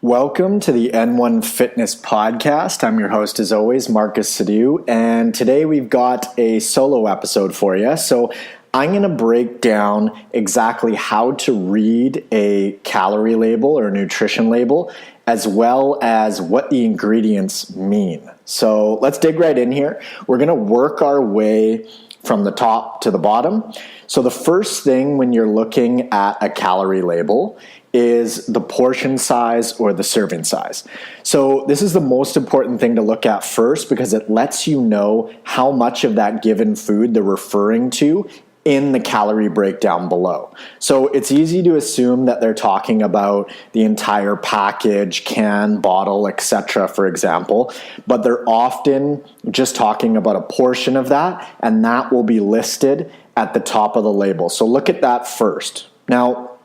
Welcome to the N1 Fitness Podcast. I'm your host, as always, Marcus Sadu, and today we've got a solo episode for you. So I'm going to break down exactly how to read a calorie label or nutrition label, as well as what the ingredients mean. So let's dig right in here. We're going to work our way from the top to the bottom. So the first thing when you're looking at a calorie label is the portion size or the serving size. So this is the most important thing to look at first because it lets you know how much of that given food they're referring to in the calorie breakdown below. So it's easy to assume that they're talking about the entire package, can, bottle, etc., for example, but they're often just talking about a portion of that, and that will be listed at the top of the label. So look at that first. Now,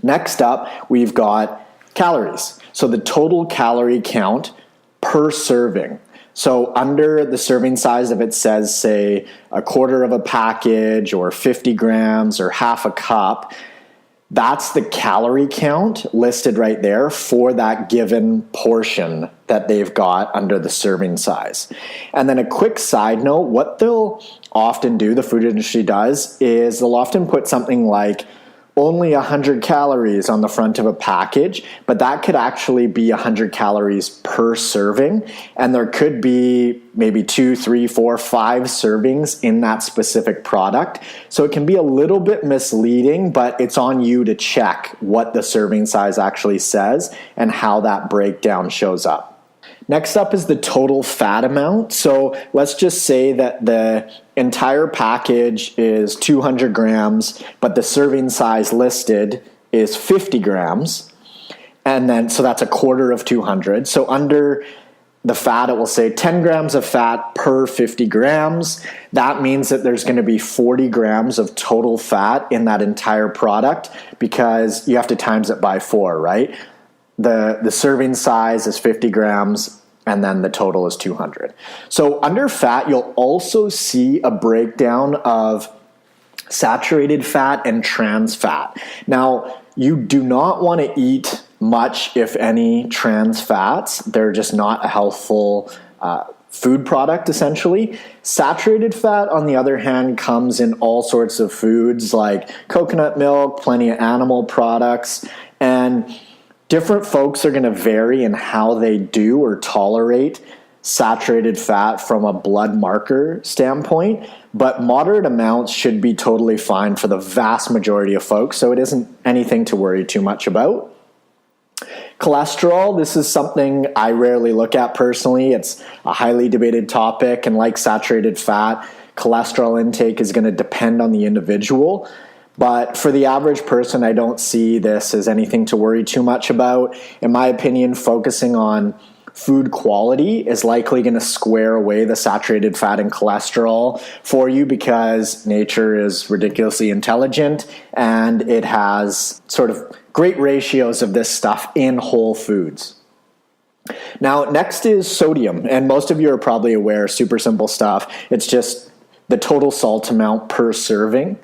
next up, we've got calories. So the total calorie count per serving. So under the serving size, if it says, say, a quarter of a package or 50 grams or half a cup, that's the calorie count listed right there for that given portion that they've got under the serving size. And then a quick side note, what they'll often do, the food industry does, is they'll often put something like only 100 calories on the front of a package, but that could actually be 100 calories per serving. And there could be maybe 2, 3, 4, 5 servings in that specific product. So it can be a little bit misleading, but it's on you to check what the serving size actually says and how that breakdown shows up. Next up is the total fat amount. So let's just say that the entire package is 200 grams, but the serving size listed is 50 grams. And then, so that's a quarter of 200. So under the fat, it will say 10 grams of fat per 50 grams. That means that there's going to be 40 grams of total fat in that entire product because you have to times it by 4, right? The serving size is 50 grams, and then the total is 200. So under fat, you'll also see a breakdown of saturated fat and trans fat. Now, you do not want to eat much, if any, trans fats. They're just not a healthful food product, essentially. Saturated fat, on the other hand, comes in all sorts of foods like coconut milk, plenty of animal products, and different folks are going to vary in how they do or tolerate saturated fat from a blood marker standpoint, but moderate amounts should be totally fine for the vast majority of folks, so it isn't anything to worry too much about. Cholesterol, this is something I rarely look at personally. It's a highly debated topic, and like saturated fat, cholesterol intake is going to depend on the individual. But for the average person, I don't see this as anything to worry too much about. In my opinion, focusing on food quality is likely going to square away the saturated fat and cholesterol for you because nature is ridiculously intelligent and it has sort of great ratios of this stuff in whole foods. Now, next is sodium, and most of you are probably aware, super simple stuff. It's just the total salt amount per serving.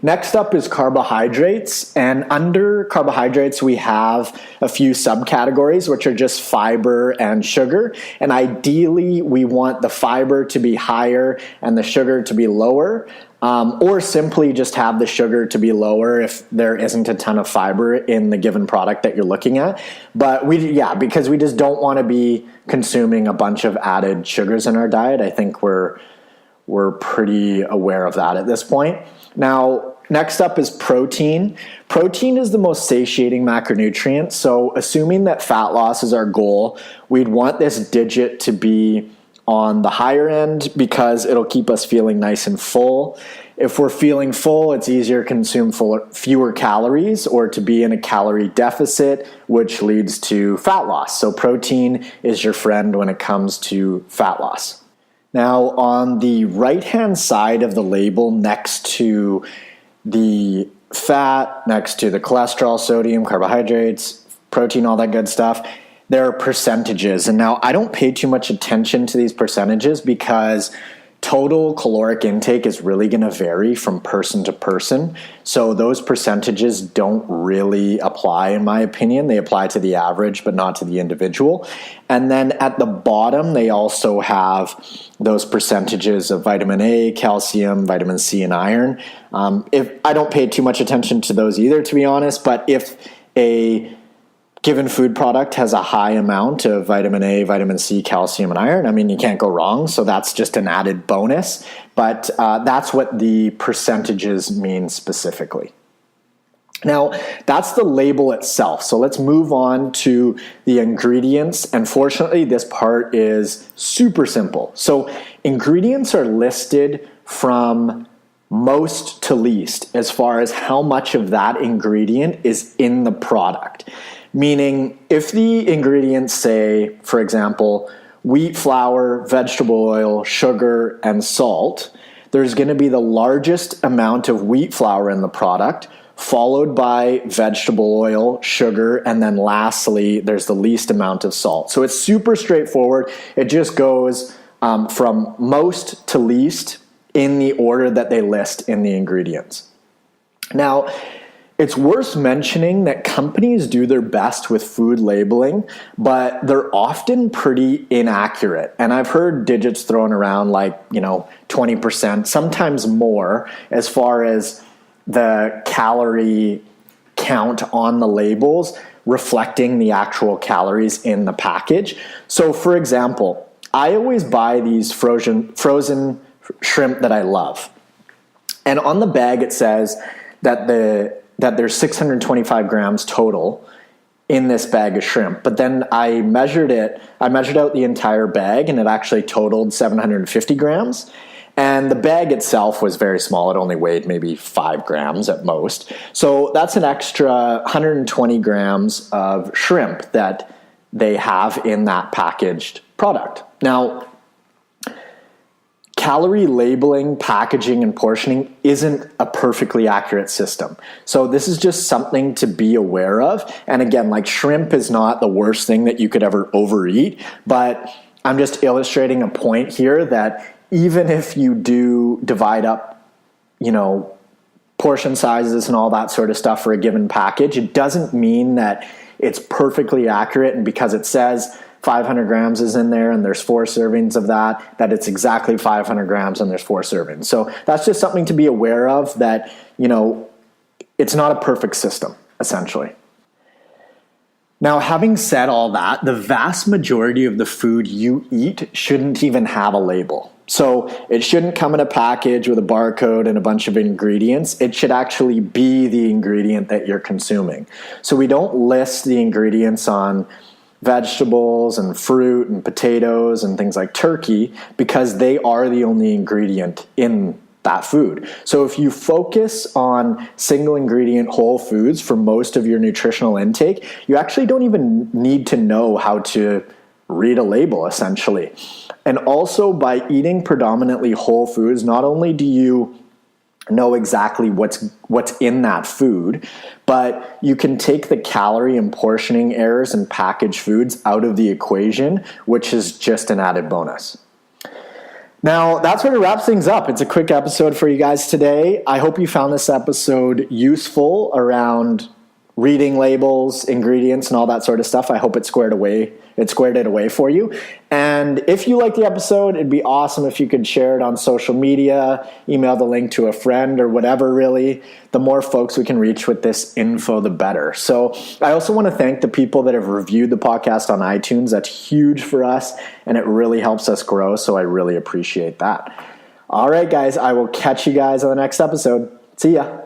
Next up is carbohydrates, and under carbohydrates we have a few subcategories which are just fiber and sugar, and ideally we want the fiber to be higher and the sugar to be lower, or simply just have the sugar to be lower if there isn't a ton of fiber in the given product that you're looking at. But because we just don't want to be consuming a bunch of added sugars in our diet. I think we're pretty aware of that at this point. Now, next up is protein. Protein is the most satiating macronutrient, so assuming that fat loss is our goal, we'd want this digit to be on the higher end because it'll keep us feeling nice and full. If we're feeling full, it's easier to consume fewer calories or to be in a calorie deficit, which leads to fat loss. So protein is your friend when it comes to fat loss. Now, on the right-hand side of the label, next to the fat, next to the cholesterol, sodium, carbohydrates, protein, all that good stuff, there are percentages. And now I don't pay too much attention to these percentages because total caloric intake is really going to vary from person to person. So those percentages don't really apply, in my opinion. They apply to the average, but not to the individual. And then at the bottom, they also have those percentages of vitamin A, calcium, vitamin C, and iron. If I don't pay too much attention to those either, to be honest, but if a given food product has a high amount of vitamin A, vitamin C, calcium, and iron, I mean, you can't go wrong. So that's just an added bonus. But that's what the percentages mean specifically. Now, that's the label itself. So let's move on to the ingredients. And fortunately, this part is super simple. So ingredients are listed from most to least as far as how much of that ingredient is in the product. Meaning, if the ingredients say, for example, wheat flour, vegetable oil, sugar, and salt, there's going to be the largest amount of wheat flour in the product, followed by vegetable oil, sugar, and then lastly, there's the least amount of salt. So it's super straightforward. It just goes from most to least in the order that they list in the ingredients. Now, it's worth mentioning that companies do their best with food labeling, but they're often pretty inaccurate. And I've heard digits thrown around like, 20%, sometimes more, as far as the calorie count on the labels reflecting the actual calories in the package. So for example, I always buy these frozen shrimp that I love. And on the bag it says that there's 625 grams total in this bag of shrimp. But then I measured out the entire bag, and it actually totaled 750 grams. And the bag itself was very small. It only weighed maybe 5 grams at most. So that's an extra 120 grams of shrimp that they have in that packaged product. Now, calorie labeling, packaging, and portioning isn't a perfectly accurate system. So this is just something to be aware of. And again, like shrimp is not the worst thing that you could ever overeat, but I'm just illustrating a point here that even if you do divide up, portion sizes and all that sort of stuff for a given package, it doesn't mean that it's perfectly accurate. And because it says 500 grams is in there and there's 4 servings of that it's exactly 500 grams and there's 4 servings. So that's just something to be aware of, that, it's not a perfect system, essentially. Now, having said all that, the vast majority of the food you eat shouldn't even have a label. So it shouldn't come in a package with a barcode and a bunch of ingredients. It should actually be the ingredient that you're consuming. So we don't list the ingredients on vegetables and fruit and potatoes and things like turkey because they are the only ingredient in that food. So if you focus on single ingredient whole foods for most of your nutritional intake, you actually don't even need to know how to read a label, essentially. And also, by eating predominantly whole foods, not only do you know exactly what's in that food, but you can take the calorie and portioning errors in packaged foods out of the equation, which is just an added bonus. Now, that's where it wraps things up. It's a quick episode for you guys today. I hope you found this episode useful around reading labels, ingredients, and all that sort of stuff. I hope it squared it away for you. And if you like the episode, it'd be awesome if you could share it on social media, email the link to a friend or whatever, really. The more folks we can reach with this info, the better. So I also want to thank the people that have reviewed the podcast on iTunes. That's huge for us, and it really helps us grow, so I really appreciate that. All right, guys, I will catch you guys on the next episode. See ya.